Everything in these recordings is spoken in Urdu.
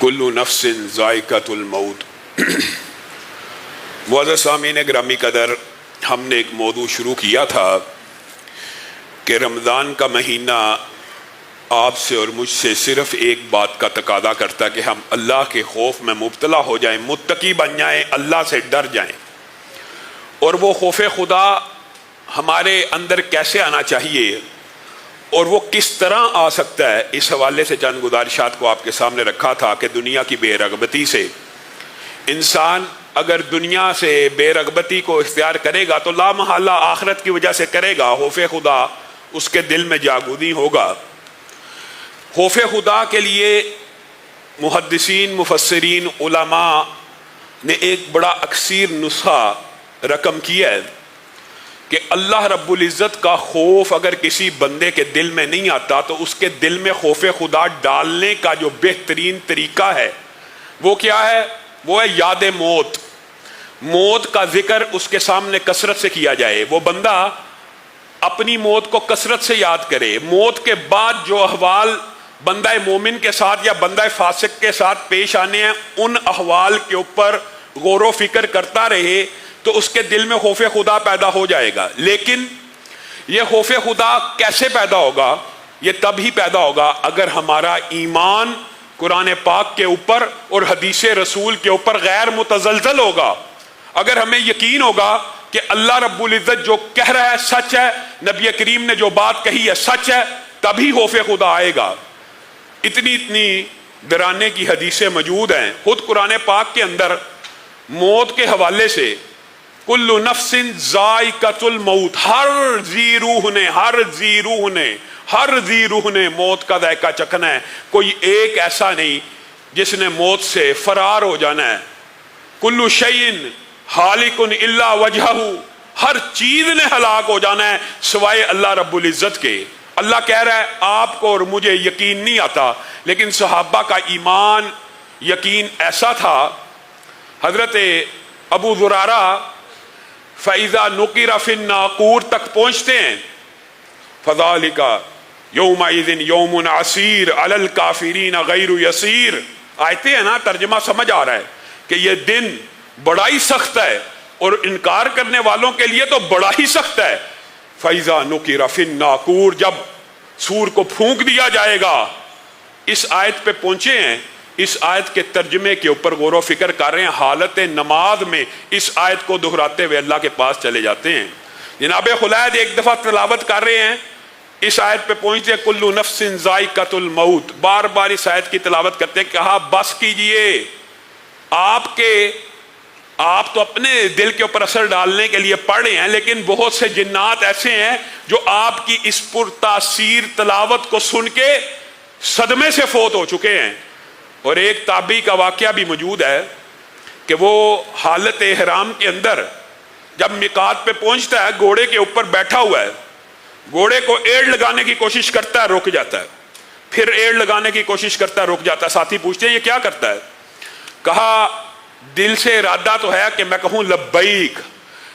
کل نفس ذائقۃ الموت۔ معزز سامعین گرامی قدر، ہم نے ایک موضوع شروع کیا تھا کہ رمضان کا مہینہ آپ سے اور مجھ سے صرف ایک بات کا تقاضا کرتا ہے کہ ہم اللہ کے خوف میں مبتلا ہو جائیں، متقی بن جائیں، اللہ سے ڈر جائیں۔ اور وہ خوف خدا ہمارے اندر کیسے آنا چاہیے اور وہ کس طرح آ سکتا ہے، اس حوالے سے چند گزارشات کو آپ کے سامنے رکھا تھا کہ دنیا کی بے رغبتی سے انسان اگر دنیا سے بے رغبتی کو اختیار کرے گا تو لا محالہ آخرت کی وجہ سے کرے گا، خوف خدا اس کے دل میں جاگودی ہوگا۔ خوف خدا کے لیے محدثین، مفسرین، علماء نے ایک بڑا اکثیر نسخہ رقم کیا ہے کہ اللہ رب العزت کا خوف اگر کسی بندے کے دل میں نہیں آتا تو اس کے دل میں خوف خدا ڈالنے کا جو بہترین طریقہ ہے وہ کیا ہے؟ وہ ہے یاد موت۔ موت کا ذکر اس کے سامنے کثرت سے کیا جائے، وہ بندہ اپنی موت کو کثرت سے یاد کرے۔ موت کے بعد جو احوال بندہ مومن کے ساتھ یا بندہ فاسق کے ساتھ پیش آنے ہیں، ان احوال کے اوپر غور و فکر کرتا رہے تو اس کے دل میں خوف خدا پیدا ہو جائے گا۔ لیکن یہ خوف خدا کیسے پیدا ہوگا؟ یہ تب ہی پیدا ہوگا اگر ہمارا ایمان قرآن پاک کے اوپر اور حدیث رسول کے اوپر غیر متزلزل ہوگا، اگر ہمیں یقین ہوگا کہ اللہ رب العزت جو کہہ رہا ہے سچ ہے، نبی کریم نے جو بات کہی ہے سچ ہے، تبھی خوف خدا آئے گا۔ اتنی ڈرانے کی حدیثیں موجود ہیں خود قرآن پاک کے اندر موت کے حوالے سے۔ کل نفس ذائقۃ الموت، ہر ذی روح نے موت کا ذائقہ چکھنا ہے۔ کوئی ایک ایسا نہیں جس نے موت سے فرار ہو جانا ہے۔ کل شیء ہالک الا وجہہ، ہر چیز نے ہلاک ہو جانا ہے سوائے اللہ رب العزت کے۔ اللہ کہہ رہا ہے آپ کو اور مجھے یقین نہیں آتا، لیکن صحابہ کا ایمان یقین ایسا تھا۔ حضرت ابو زرارہ فَإِذَا نُقِرَ فِي النَّاقُورِ تک پہنچتے ہیں، فَذَلِكَ يَوْمَئِذٍ يَوْمٌ عَسِيرٌ عَلَى الْكَافِرِينَ غَيْرُ يَسِيرٌ۔ آیتیں ہیں نا، ترجمہ سمجھ آ رہا ہے کہ یہ دن بڑا ہی سخت ہے اور انکار کرنے والوں کے لیے تو بڑا ہی سخت ہے۔ فَإِذَا نُقِرَ فِي النَّاقُورِ، جب سور کو پھونک دیا جائے گا۔ اس آیت پہ پہنچے ہیں، اس آیت کے ترجمے کے اوپر غور و فکر کر رہے ہیں، حالت نماز میں اس آیت کو دہراتے ہوئے اللہ کے پاس چلے جاتے ہیں۔ جناب خلید ایک دفعہ تلاوت کر رہے ہیں، اس آیت پہ پہنچتے ہیں کل نفس ذائقۃ الموت، بار بار اس آیت کی تلاوت کرتے ہیں، کہا بس کیجئے، آپ تو اپنے دل کے اوپر اثر ڈالنے کے لیے پڑھ رہے ہیں، لیکن بہت سے جنات ایسے ہیں جو آپ کی اس پرتاثیر تلاوت کو سن کے صدمے سے فوت ہو چکے ہیں۔ اور ایک تابعی کا واقعہ بھی موجود ہے کہ وہ حالت احرام کے اندر جب میقات پہ پہنچتا ہے، گھوڑے کے اوپر بیٹھا ہوا ہے، گھوڑے کو ایڑ لگانے کی کوشش کرتا ہے، رک جاتا ہے، پھر ایڑ لگانے کی کوشش کرتا ہے، رک جاتا ہے۔ ساتھی پوچھتے ہیں یہ کیا کرتا ہے؟ کہا دل سے ارادہ تو ہے کہ میں کہوں لبیک،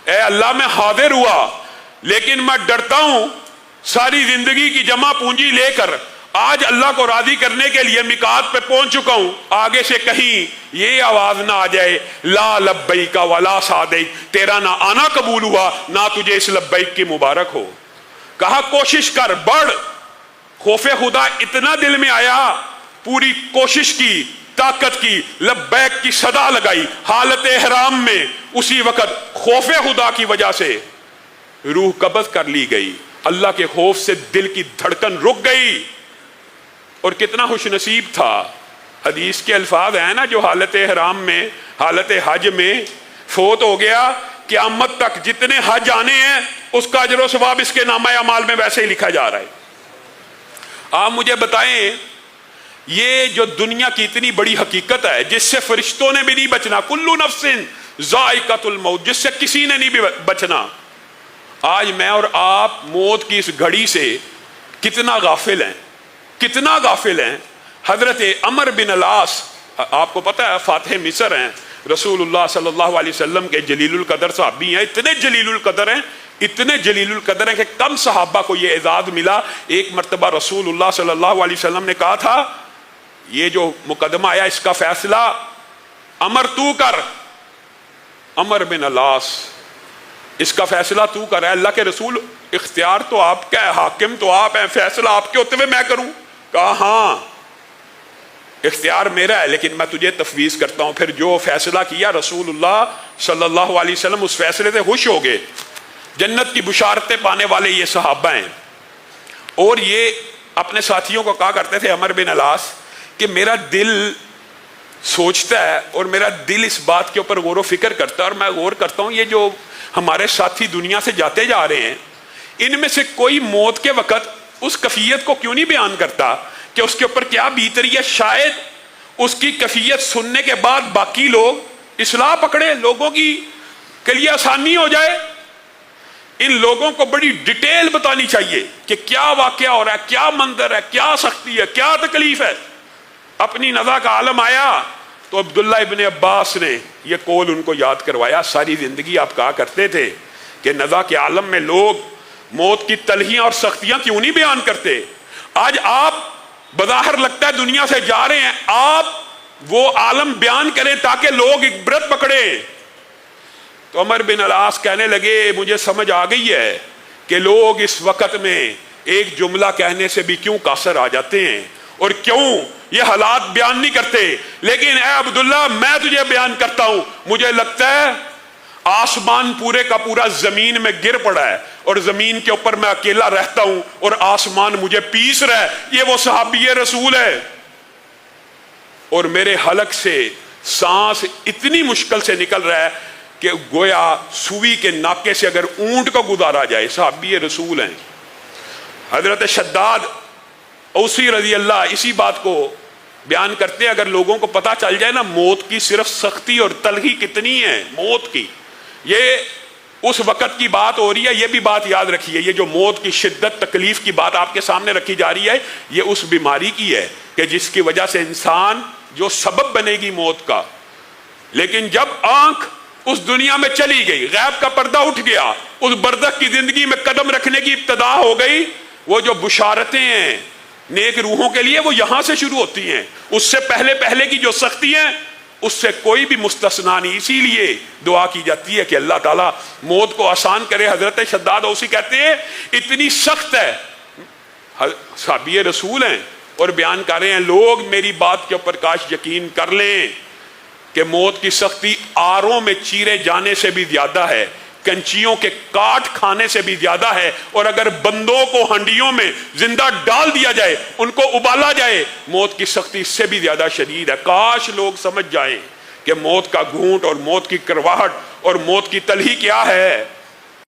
اے اللہ میں حاضر ہوا، لیکن میں ڈرتا ہوں ساری زندگی کی جمع پونجی لے کر آج اللہ کو راضی کرنے کے لیے میقات پہ پہنچ چکا ہوں، آگے سے کہیں یہ آواز نہ آ جائے لا لبیک ولا سعدیک، تیرا نہ آنا قبول ہوا نہ تجھے اس لبیک کی مبارک ہو۔ کہا کوشش کر، بڑھ۔ خوف خدا اتنا دل میں آیا، پوری کوشش کی، طاقت کی، لبیک کی صدا لگائی، حالت احرام میں اسی وقت خوف خدا کی وجہ سے روح قبض کر لی گئی۔ اللہ کے خوف سے دل کی دھڑکن رک گئی۔ اور کتنا خوش نصیب تھا، حدیث کے الفاظ ہیں نا، جو حالت احرام میں، حالت حج میں فوت ہو گیا، قیامت تک جتنے حج آنے ہیں اس کا اجر و ثواب اس کے نامہ اعمال میں ویسے ہی لکھا جا رہا ہے۔ آپ مجھے بتائیں، یہ جو دنیا کی اتنی بڑی حقیقت ہے جس سے فرشتوں نے بھی نہیں بچنا، کل نفس ذائقۃ الموت، جس سے کسی نے نہیں بھی بچنا، آج میں اور آپ موت کی اس گھڑی سے کتنا غافل ہیں، کتنا غافل ہیں۔ حضرت عمر بن العاص، آپ کو پتہ ہے فاتح مصر ہیں، رسول اللہ صلی اللہ علیہ وسلم کے جلیل القدر صحابی ہیں، اتنے جلیل القدر ہیں، اتنے جلیل القدر ہیں کہ کم صحابہ کو یہ اعزاز ملا۔ ایک مرتبہ رسول اللہ صلی اللہ علیہ وسلم نے کہا تھا یہ جو مقدمہ آیا اس کا فیصلہ عمر تو کر، عمر بن العاص، اس کا فیصلہ تو کر ہے۔ اللہ کے رسول اختیار تو آپ کا ہے، حاکم تو آپ ہیں، فیصلہ آپ کے ہوتے ہوئے میں کروں؟ کہا ہاں اختیار میرا ہے، لیکن میں تجھے تفویض کرتا ہوں۔ پھر جو فیصلہ کیا رسول اللہ صلی اللہ علیہ وسلم اس فیصلے سے خوش ہو گئے۔ جنت کی بشارتیں پانے والے یہ صحابہ ہیں، اور یہ اپنے ساتھیوں کو کہا کرتے تھے عمر بن العاص کہ میرا دل سوچتا ہے اور میرا دل اس بات کے اوپر غور و فکر کرتا ہے، اور میں غور کرتا ہوں یہ جو ہمارے ساتھی دنیا سے جاتے جا رہے ہیں، ان میں سے کوئی موت کے وقت اس کیفیت کو کیوں نہیں بیان کرتا کہ اس کے اوپر کیا بیت رہی ہے؟ شاید اس کی کیفیت سننے کے بعد باقی لوگ اصلاح پکڑے، لوگوں کی کے لیے آسانی ہو جائے۔ ان لوگوں کو بڑی ڈیٹیل بتانی چاہیے کہ کیا واقعہ ہو رہا ہے، کیا منظر ہے، کیا سختی ہے، کیا تکلیف ہے۔ اپنی نزا کا عالم آیا تو عبداللہ ابن عباس نے یہ قول ان کو یاد کروایا۔ ساری زندگی آپ کہا کرتے تھے کہ نزا کے عالم میں لوگ موت کی تلخیاں اور سختیاں کیوں نہیں بیان کرتے؟ آج آپ بظاہر لگتا ہے دنیا سے جا رہے ہیں، آپ وہ عالم بیان کریں تاکہ لوگ عبرت پکڑیں۔ تو عمر بن العاص کہنے لگے مجھے سمجھ آ گئی ہے کہ لوگ اس وقت میں ایک جملہ کہنے سے بھی کیوں قاصر آ جاتے ہیں اور کیوں یہ حالات بیان نہیں کرتے، لیکن اے عبداللہ میں تجھے بیان کرتا ہوں۔ مجھے لگتا ہے آسمان پورے کا پورا زمین میں گر پڑا ہے اور زمین کے اوپر میں اکیلا رہتا ہوں اور آسمان مجھے پیس رہا ہے۔ یہ وہ صحابی رسول ہے، اور میرے حلق سے سانس اتنی مشکل سے نکل رہا ہے کہ گویا سوئی کے ناکے سے اگر اونٹ کو گزارا جائے۔ صحابی رسول ہیں۔ حضرت شداد اوسی رضی اللہ اسی بات کو بیان کرتے ہیں، اگر لوگوں کو پتہ چل جائے نا موت کی صرف سختی اور تلخی کتنی ہے موت کی، یہ اس وقت کی بات ہو رہی ہے، یہ بھی بات یاد رکھیے، یہ جو موت کی شدت تکلیف کی بات آپ کے سامنے رکھی جا رہی ہے، یہ اس بیماری کی ہے کہ جس کی وجہ سے انسان جو سبب بنے گی موت کا، لیکن جب آنکھ اس دنیا میں چلی گئی، غیب کا پردہ اٹھ گیا، اس برزخ کی زندگی میں قدم رکھنے کی ابتدا ہو گئی، وہ جو بشارتیں ہیں نیک روحوں کے لیے وہ یہاں سے شروع ہوتی ہیں۔ اس سے پہلے کی جو سختی ہیں اس سے کوئی بھی مستثنا نہیں۔ اسی لیے دعا کی جاتی ہے کہ اللہ تعالیٰ موت کو آسان کرے۔ حضرت شداد اوسی کہتے ہیں اتنی سخت ہے، صحابی رسول ہیں اور بیان کر رہے ہیں لوگ میری بات کے اوپر کاش یقین کر لیں کہ موت کی سختی آروں میں چیرے جانے سے بھی زیادہ ہے، کنچیوں کے کاٹ کھانے سے بھی زیادہ ہے، اور اگر بندوں کو ہنڈیوں میں زندہ ڈال دیا جائے، ان کو ابالا جائے، موت کی سختی اس سے بھی زیادہ شدید ہے۔ کاش لوگ سمجھ جائیں کہ موت کا گھونٹ اور موت کی کرواہٹ اور موت کی تلخی کیا ہے۔